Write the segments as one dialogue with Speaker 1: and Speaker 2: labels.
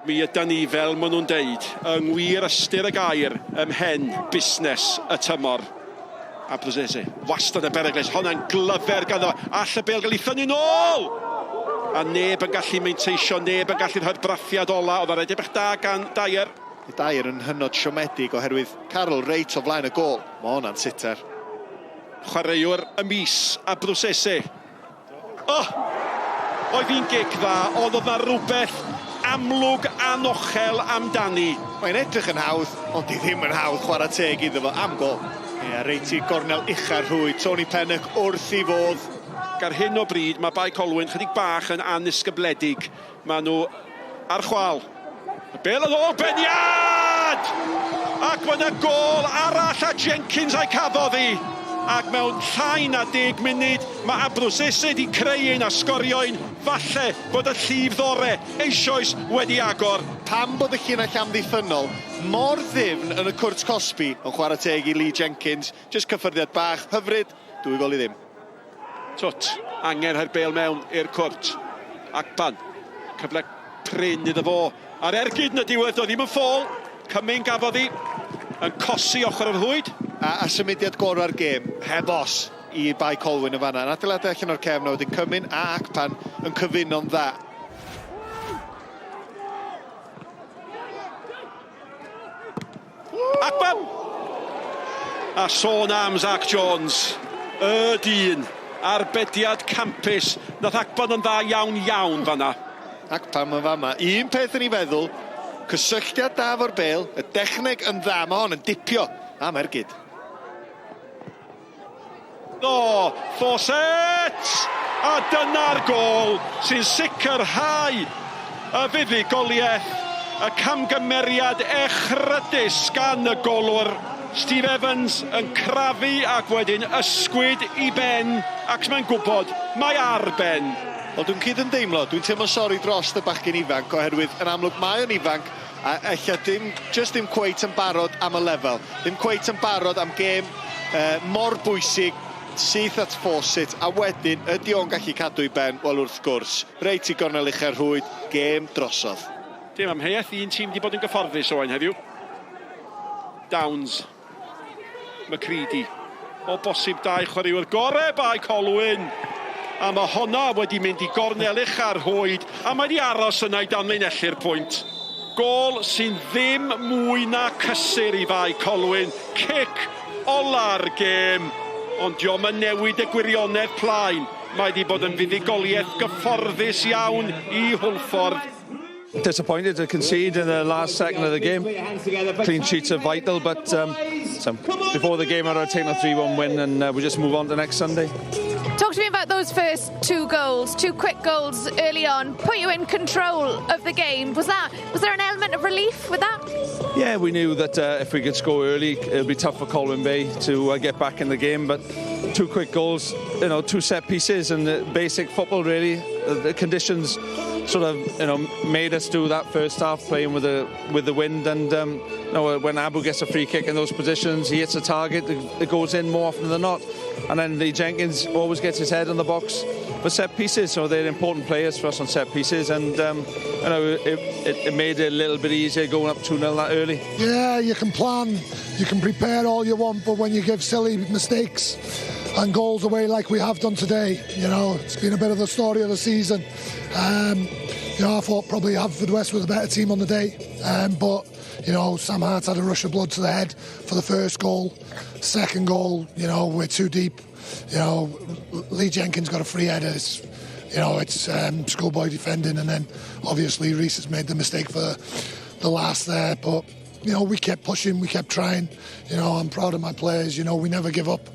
Speaker 1: Mi ydan ni fel maen nhw'n deud, yng ngwir ystyr y gair ymhen busnes y tymor. A Brosese, wastad y bereglis, hwnna'n glyfer ganddo, all y bel gael ei ffynnu nôl! A neb yn gallu meinteisio, neb yn gallu rhoi'r braffiad ola, oedd yr edrych da gan Dyer.
Speaker 2: Dyer yn hynod siomedig oherwydd Carol reit o flaen y gol. Mae hwnna'n sitter.
Speaker 1: Chwaraewr y mis a Brosese. Oedd hi'n gig dda, oedd yna rhywbeth amlwg anochel amdani.
Speaker 2: Mae'n edrych yn hawdd, ond di ddim yn hawdd chwarae teg iddo fo am gol. Reit i gornel uchaf rhwy, Tony Pennock wrth i fodd.
Speaker 1: Gar hyn o bryd, mae Bae Colwyn chydig bach yn anysgybledig. Mae nhw ar chwal. Y bel yn ôl, beniad! Ac mae yna gol arall a Jenkins a'i cafodd hi. Ac mewn llai na 10 munud, mae Brosese wedi creu ein a sgorio un. Falle bod y llif ddore eisoes wedi agor.
Speaker 2: Pam bod y llinell amddiffynol mor ddifn yn y cwrt Cosby yn chwarae teg i Lee Jenkins. Just cyffyrddiad bach, hyfryd, 2 gol i ddim.
Speaker 1: Twt, angen rhoi'r bel mewn i'r cwrt. Acban, cyfle prin iddo fo. A'r ergyd yn y diwedd, doedd ddim yn ffôl. Cymyn gafodd hi yn cosi ochr yr hwyd.
Speaker 2: A symudiad gorau'r gêm, heb os i Bae Colwyn y fanna. Yn adeiladau allan o'r cefn wedyn Cymyn a Acpan yn cyfuno'n dda.
Speaker 1: Acban! A sôn am Zach Jones, y dyn, arbediad campus. Nath Acban yn dda iawn fanna.
Speaker 2: Acpan yn fama. Un peth yn ei feddwl, cysylltiad da fo'r bel, y dechneg yn dda, mae hon yn dipio am ergyd.
Speaker 1: Fawcett! A dyna'r gol sy'n sicrhau y fuddugoliaeth, y camgymeriad echrydus gan y golwr. Steve Evans yn crafu ac wedyn ysgwyd i ben ac mae'n gwybod mae ar ben.
Speaker 2: Wel, dwi'n cyd yn deimlo, dwi'n teimlo sori dros y bachgen ifanc oherwydd yn amlwg mae o'n ifanc a ella ddim cweit yn barod am y lefel. Ddim cweit yn barod am gêm mor bwysig syth at Fawcett a wedyn ydy o'n gallu cadw i ben, wel wrth gwrs. Reit i gornel uchaf rhwyd, gêm drosodd.
Speaker 1: Dim amheuaeth, un tîm wedi bod yn gyfforddus o ein heddiw. Downs. McCready. O bosib dau chwaraewyr gorau Bae Colwyn. A mae honna wedi mynd i gornel uchaf rhwyd a mae wedi aros yna i danlinellu'r pwynt. Gol sy'n ddim mwy na cysur i Bae Colwyn. Cic ola'r gêm. Ond diom yn newid y gwirionedd plaen. Mae wedi bod yn fuddugoliaeth gyfforddus iawn i Hwlffordd.
Speaker 3: Disappointed to concede in the last second of the game. Clean sheets are vital, but before the game, I'd taken a 3-1 win, and we just move on to next Sunday.
Speaker 4: Talk to me about those first 2 goals, 2 quick goals early on, put you in control of the game. Was there an element of relief with that?
Speaker 3: Yeah, we knew that if we could score early, it would be tough for Colwyn Bay to get back in the game. But 2 quick goals, 2 set pieces, and basic football really. The conditions sort of made us do that first half, playing with the wind. And when Abu gets a free kick in those positions, he hits a target, it goes in more often than not. And then Lee Jenkins always gets his head on the box for set pieces, so they're important players for us on set pieces. And it made it a little bit easier going up 2-0 that early.
Speaker 5: Yeah, you can plan, you can prepare all you want, but when you give silly mistakes and goals away like we have done today, it's been a bit of the story of the season. I thought probably Haverfordwest was a better team on the day, but Sam Hart had a rush of blood to the head for the first goal. Second goal, we're too deep. Lee Jenkins got a free header. It's schoolboy defending, and then obviously Reece has made the mistake for the last there. But we kept pushing, we kept trying. I'm proud of my players. We never give up.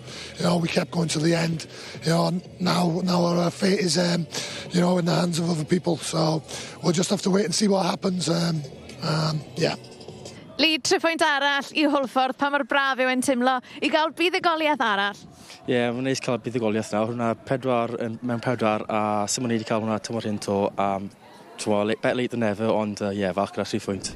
Speaker 5: We kept going to the end. Now our fate is in the hands of other people. So we'll just have to wait and see what happens. Yeah.
Speaker 4: Lee, 3 pwynt arall i Hwlffordd, pa mor braf yw e'n timlo i gael buddugoliaeth arall?
Speaker 6: Ie, mae'n neis cael buddugoliaeth nawr. Hwna 4 mewn 4 a sy'n mynd i cael hwnna tymor hyn to. Bet late than ever, ond falch gyda 3 pwynt.